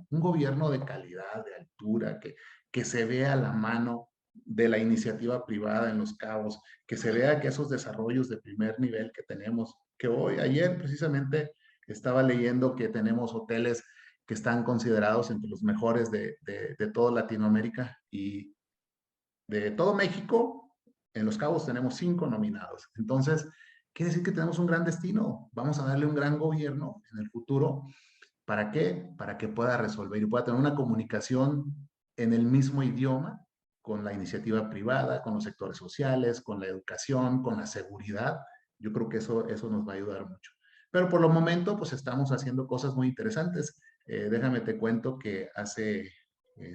un gobierno de calidad, de altura, que se vea la mano de la iniciativa privada en Los Cabos, que se vea que esos desarrollos de primer nivel que tenemos, que hoy, ayer precisamente estaba leyendo que tenemos hoteles que están considerados entre los mejores de toda Latinoamérica y de todo México, en Los Cabos tenemos 5 nominados. Entonces, quiere decir que tenemos un gran destino. Vamos a darle un gran gobierno en el futuro. ¿Para qué? Para que pueda resolver y pueda tener una comunicación en el mismo idioma con la iniciativa privada, con los sectores sociales, con la educación, con la seguridad. Yo creo que eso nos va a ayudar mucho. Pero por lo momento, pues estamos haciendo cosas muy interesantes. Déjame te cuento que hace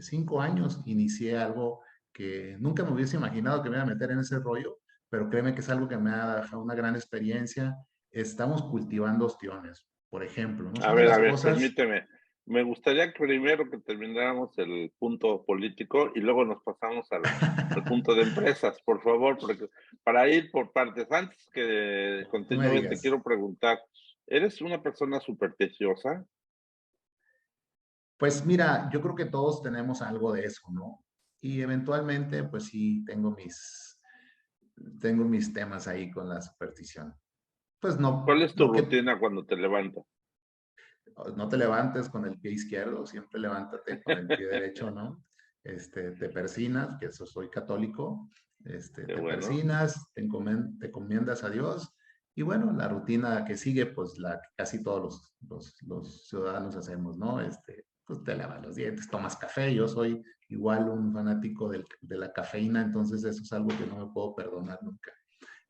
5 años inicié algo que nunca me hubiese imaginado que me iba a meter en ese rollo, pero créeme que es algo que me ha dejado una gran experiencia. Estamos cultivando ostiones, por ejemplo, ¿no? Son de A las ver, cosas. permíteme. Me gustaría que primero que termináramos el punto político y luego nos pasamos al punto de empresas, por favor, porque para ir por partes. Antes que No me continúe, te digas. quiero preguntar, ¿eres una persona supersticiosa? Pues mira, yo creo que todos tenemos algo de eso, ¿no? Y eventualmente, pues sí, tengo mis temas ahí con la superstición. Pues ¿Cuál no, es tu lo que, rutina cuando te levantas? no te levantes con el pie izquierdo, siempre levántate con el pie derecho, ¿no? Te persinas, que eso soy católico, Qué te bueno. persinas, te encomiendas a Dios, y bueno, la rutina que sigue, pues la que casi todos los ciudadanos hacemos, ¿no? Pues te lavas los dientes, tomas café, yo soy igual un fanático de la cafeína, entonces eso es algo que no me puedo perdonar nunca.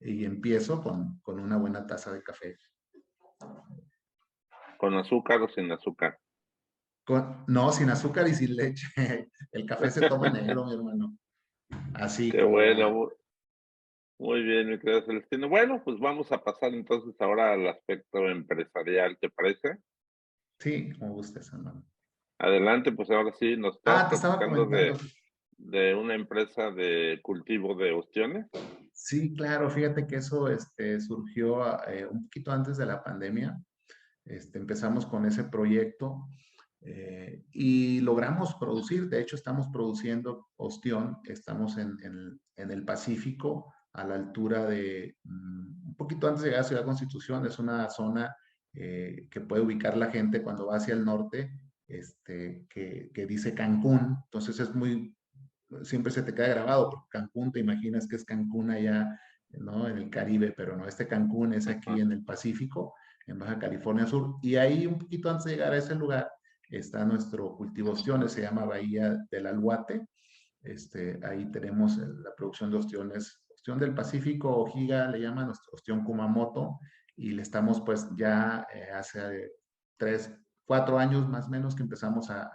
Y empiezo con una buena taza de café. ¿Con azúcar o sin azúcar? No, sin azúcar y sin leche. El café se toma negro, mi hermano. Así Qué como bueno, va. muy bien, mi querido Celestino. Bueno, pues vamos a pasar entonces ahora al aspecto empresarial, ¿te parece? Sí, como gustes, hermano. Adelante, pues ahora sí, nos estabas Te estaba platicando comentando. de una empresa de cultivo de ostiones. Sí, claro, fíjate que eso surgió un poquito antes de la pandemia. Empezamos con ese proyecto y logramos producir. De hecho, estamos produciendo ostión. Estamos en el Pacífico, a la altura de un poquito antes de llegar a Ciudad Constitución. Es una zona que puede ubicar la gente cuando va hacia el norte, que dice Cancún. Entonces es muy, siempre se te queda grabado, porque Cancún te imaginas que es Cancún allá, ¿no? En el Caribe, pero no, este Cancún es aquí Ajá. en el Pacífico, en Baja California Sur, y ahí un poquito antes de llegar a ese lugar está nuestro cultivo de ostiones, se llama Bahía del Aluate. Ahí tenemos la producción de ostiones, ostión del Pacífico o Giga, le llaman nuestro ostión Kumamoto, y le estamos pues ya hace 3, 4 años más o menos que empezamos a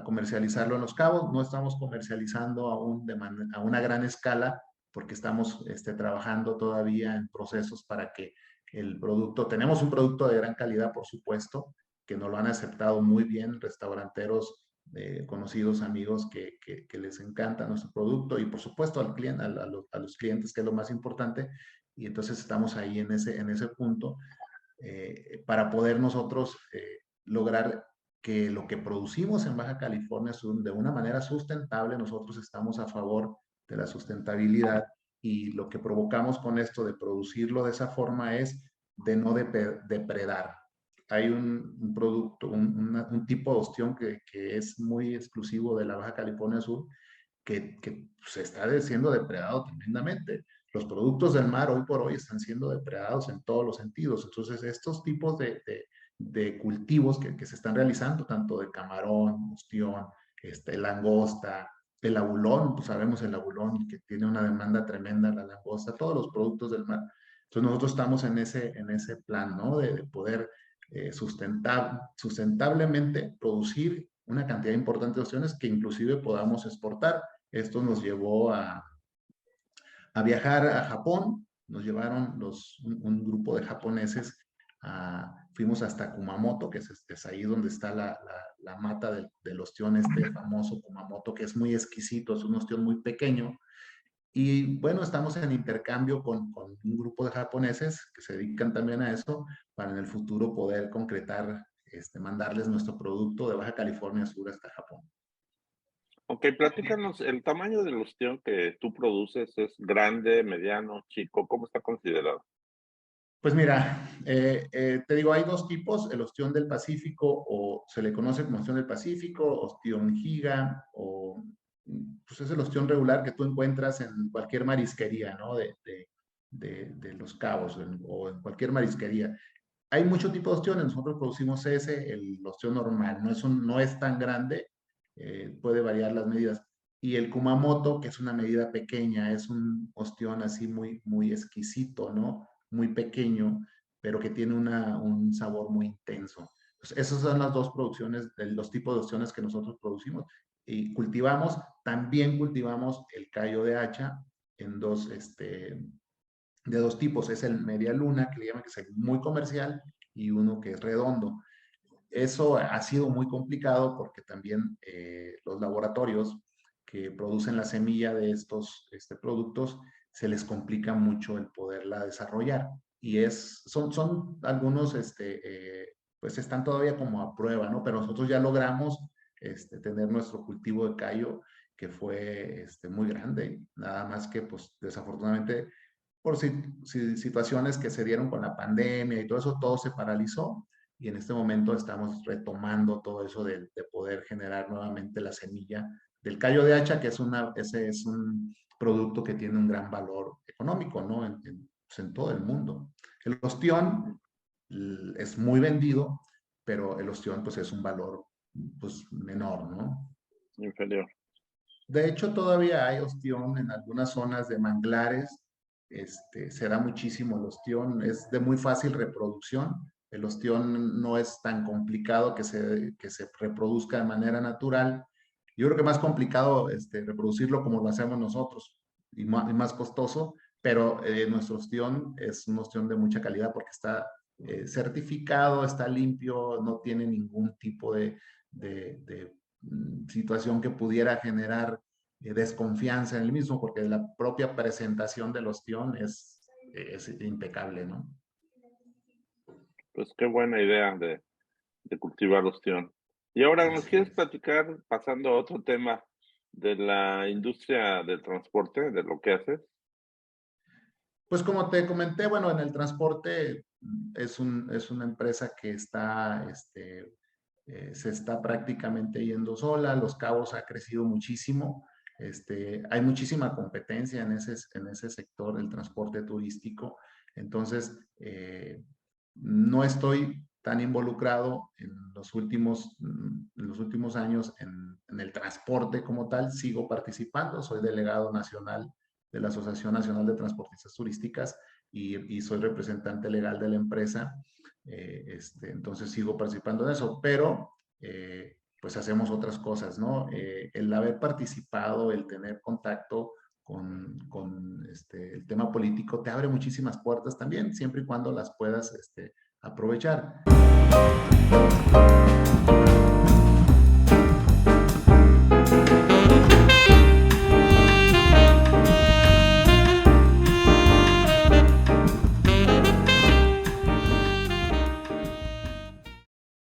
comercializarlo en Los Cabos. No estamos comercializando aún a una gran escala porque estamos trabajando todavía en procesos para que el producto, tenemos un producto de gran calidad, por supuesto, que nos lo han aceptado muy bien restauranteros, conocidos, amigos que les encanta nuestro producto y por supuesto al cliente, a los clientes, que es lo más importante. Y entonces estamos ahí en ese punto para poder nosotros lograr que lo que producimos en Baja California Sur de una manera sustentable. Nosotros estamos a favor de la sustentabilidad y lo que provocamos con esto de producirlo de esa forma es de no depredar. Hay un producto, un tipo de ostión que es muy exclusivo de la Baja California Sur, que se está siendo depredado tremendamente. Los productos del mar hoy por hoy están siendo depredados en todos los sentidos. Entonces, estos tipos de cultivos que se están realizando, tanto de camarón, ostión, langosta, el abulón, pues sabemos el abulón que tiene una demanda tremenda, la langosta, todos los productos del mar. Entonces, nosotros estamos en ese plan, ¿no? De poder sustentablemente producir una cantidad importante de opciones que inclusive podamos exportar. Esto nos llevó a viajar a Japón, nos llevaron un grupo de japoneses, fuimos hasta Kumamoto, que es ahí donde está la mata del ostión famoso Kumamoto, que es muy exquisito, es un ostión muy pequeño. Y bueno, estamos en intercambio con un grupo de japoneses que se dedican también a eso, para en el futuro poder concretar mandarles nuestro producto de Baja California Sur hasta Japón. Ok, platícanos, el tamaño del ostión que tú produces es grande, mediano, chico, ¿cómo está considerado? Pues mira, te digo, hay dos tipos, el ostión del Pacífico, o se le conoce como ostión del Pacífico, ostión giga, o pues es el ostión regular que tú encuentras en cualquier marisquería, ¿no? De Los Cabos o en cualquier marisquería. Hay muchos tipos de ostiones, nosotros producimos ese, el ostión normal, no es tan grande, puede variar las medidas. Y el Kumamoto, que es una medida pequeña, es un ostión así muy, muy exquisito, ¿no? Muy pequeño, pero que tiene un sabor muy intenso. Pues esas son las dos producciones, los tipos de ostiones que nosotros producimos. Y cultivamos, también cultivamos el callo de hacha en de dos tipos. Es el media luna, que le llaman, que es el muy comercial, y uno que es redondo. Eso ha sido muy complicado porque también los laboratorios que producen la semilla de estos productos se les complica mucho el poderla desarrollar. Y son algunos, pues están todavía como a prueba, ¿no? Pero nosotros ya logramos tener nuestro cultivo de callo que fue muy grande. Nada más que, pues, desafortunadamente, por situaciones que se dieron con la pandemia y todo eso, todo se paralizó y en este momento estamos retomando todo eso de poder generar nuevamente la semilla del callo de hacha, que ese es un producto que tiene un gran valor económico, ¿no? Pues en todo el mundo. El ostión es muy vendido, pero el ostión pues es un valor pues menor, ¿no? Inferior. De hecho, todavía hay ostión en algunas zonas de manglares. Se da muchísimo el ostión, es de muy fácil reproducción. El ostión no es tan complicado que se reproduzca de manera natural. Yo creo que más complicado reproducirlo como lo hacemos nosotros y más costoso, pero nuestro ostión es un ostión de mucha calidad porque está certificado, está limpio, no tiene ningún tipo de situación que pudiera generar desconfianza en el mismo, porque la propia presentación del ostión es impecable, ¿no? Pues qué buena idea de cultivar ostión. Y ahora, ¿nos Así quieres es. platicar, pasando a otro tema, de la industria del transporte, de lo que haces? Pues como te comenté, bueno, en el transporte es una empresa que se está prácticamente yendo sola. Los Cabos ha crecido muchísimo. Hay muchísima competencia en ese sector del transporte turístico. Entonces, no estoy tan involucrado en los últimos años en el transporte como tal. Sigo participando, soy delegado nacional de la Asociación Nacional de Transportistas Turísticas y soy representante legal de la empresa. Entonces sigo participando en eso, pero pues hacemos otras cosas, ¿no? El haber participado, el tener contacto con el tema político te abre muchísimas puertas también, siempre y cuando las puedas aprovechar.